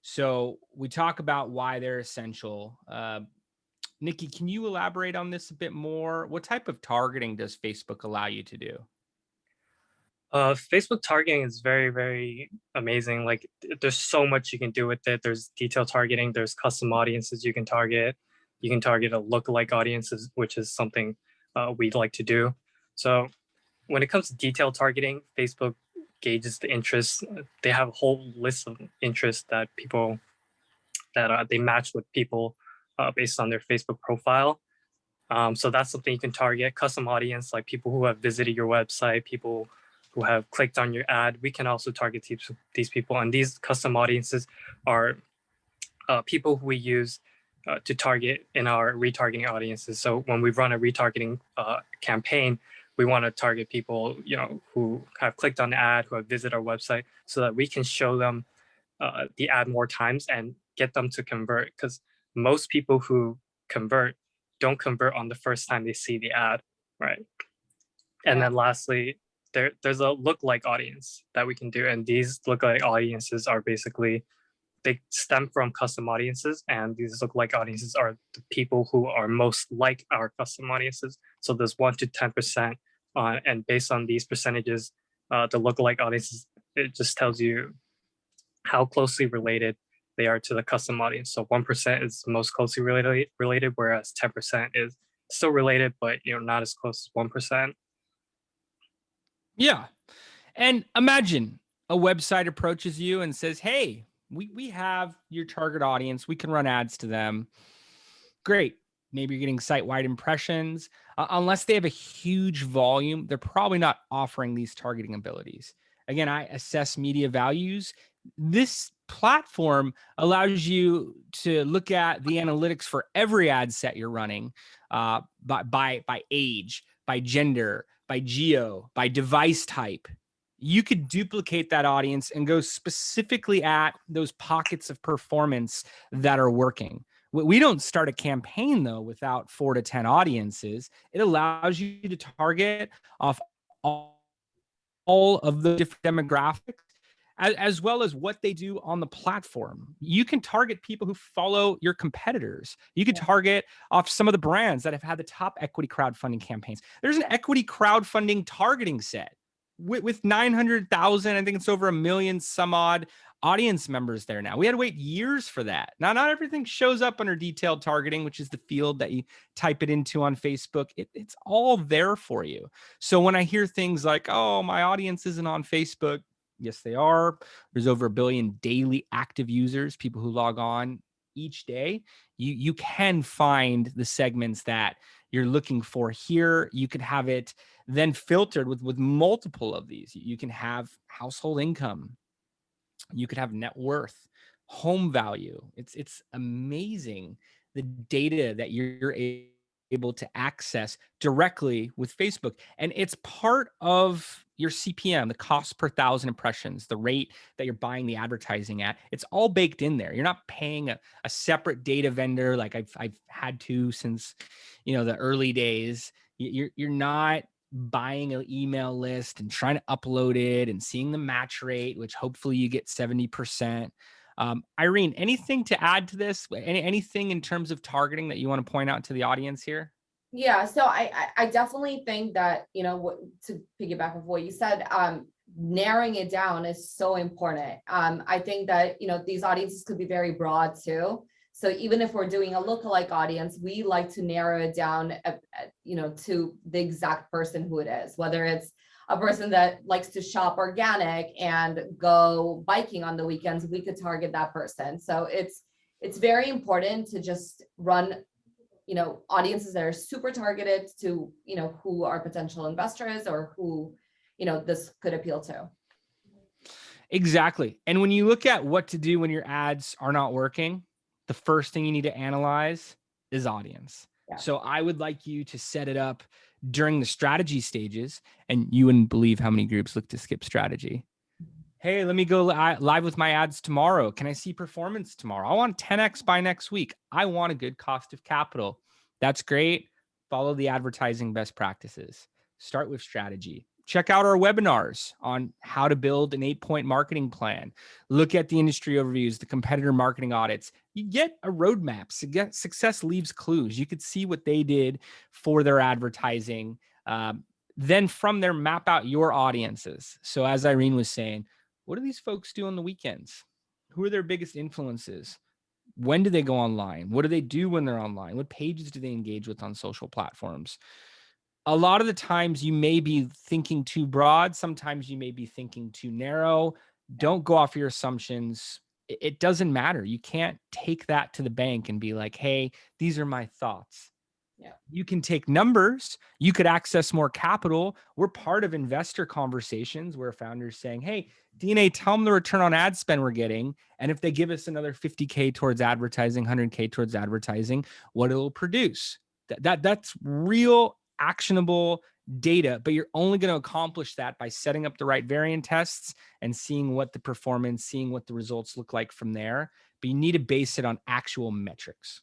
So we talk about why they're essential. Nikki, can you elaborate on this a bit more? What type of targeting does Facebook allow you to do? Facebook targeting is very, very amazing. Like, there's so much you can do with it. There's detailed targeting. There's custom audiences you can target. You can target a lookalike audiences, which is something we'd like to do. So when it comes to detailed targeting, Facebook gauges the interests. They have a whole list of interests that people that they match with people based on their Facebook profile. So that's something you can target. Custom audience, like people who have visited your website, people who have clicked on your ad. We can also target these people. And these custom audiences are people who we use to target in our retargeting audiences. So when we run a retargeting campaign, we want to target people, who have clicked on the ad, who have visited our website, so that we can show them the ad more times and get them to convert. Because most people who convert don't convert on the first time they see the ad, right? And Yeah. then lastly, there's a lookalike audience that we can do, and these lookalike audiences are basically they stem from custom audiences, and these lookalike audiences are the people who are most like our custom audiences. So there's 1 to 10%, and based on these percentages, the lookalike audiences, it just tells you how closely related they are to the custom audience. So 1% is most closely related, whereas 10% is still related, but not as close as 1%. Yeah. And imagine a website approaches you and says, "Hey, we have your target audience. We can run ads to them." Great. Maybe you're getting site-wide impressions. Unless they have a huge volume, they're probably not offering these targeting abilities. Again, I assess media values. This platform allows you to look at the analytics for every ad set you're running, by age, by gender, by geo, by device type. You could duplicate that audience and go specifically at those pockets of performance that are working. We don't start a campaign though without 4 to 10 audiences. It allows you to target off all of the different demographics, as well as what they do on the platform. You can target people who follow your competitors. You could Yeah. target off some of the brands that have had the top equity crowdfunding campaigns. There's an equity crowdfunding targeting set with 900,000, I think it's over 1 million some odd audience members there now. We had to wait years for that. Now, not everything shows up under detailed targeting, which is the field that you type it into on Facebook. It's all there for you. So when I hear things like, "Oh, my audience isn't on Facebook," yes, they are. There's over 1 billion daily active users, people who log on each day. You can find the segments that you're looking for here. You could have it then filtered with multiple of these. You can have household income. You could have net worth, home value. It's amazing the data that you're able to access directly with Facebook. And it's part of your CPM, the cost per thousand impressions, the rate that you're buying the advertising at. It's all baked in there. You're not paying a separate data vendor like I've had to since the early days. You're not buying an email list and trying to upload it and seeing the match rate, which hopefully you get 70%. Irene, anything to add to this? Anything in terms of targeting that you want to point out to the audience here? Yeah, so I definitely think that, to piggyback of what you said, narrowing it down is so important. I think that, these audiences could be very broad too. So even if we're doing a lookalike audience, we like to narrow it down, to the exact person who it is, whether it's a person that likes to shop organic and go biking on the weekends, we could target that person. So it's very important to just run audiences that are super targeted to, who our potential investors or who, this could appeal to. Exactly. And when you look at what to do when your ads are not working, the first thing you need to analyze is audience. Yeah. So I would like you to set it up during the strategy stages, and you wouldn't believe how many groups look to skip strategy. Hey, let me go live with my ads tomorrow. Can I see performance tomorrow? I want 10x by next week. I want a good cost of capital. That's great. Follow the advertising best practices. Start with strategy. check out our webinars on how to build an 8-point marketing plan. Look at the industry overviews, the competitor marketing audits. You get a roadmap. Success leaves clues. You could see what they did for their advertising. Then from there, map out your audiences. So as Irene was saying, what do these folks do on the weekends? Who are their biggest influences? When do they go online? What do they do when they're online? What pages do they engage with on social platforms? A lot of the times you may be thinking too broad. Sometimes you may be thinking too narrow. Don't go off your assumptions. It doesn't matter. You can't take that to the bank and be like, hey, these are my thoughts. Yeah. You can take numbers. You could access more capital. We're part of investor conversations where founders saying, hey, DNA, tell them the return on ad spend we're getting. And if they give us another 50K towards advertising, 100K towards advertising, what it'll produce. That's real actionable data, but you're only going to accomplish that by setting up the right variant tests and seeing what the performance, seeing what the results look like from there. But you need to base it on actual metrics.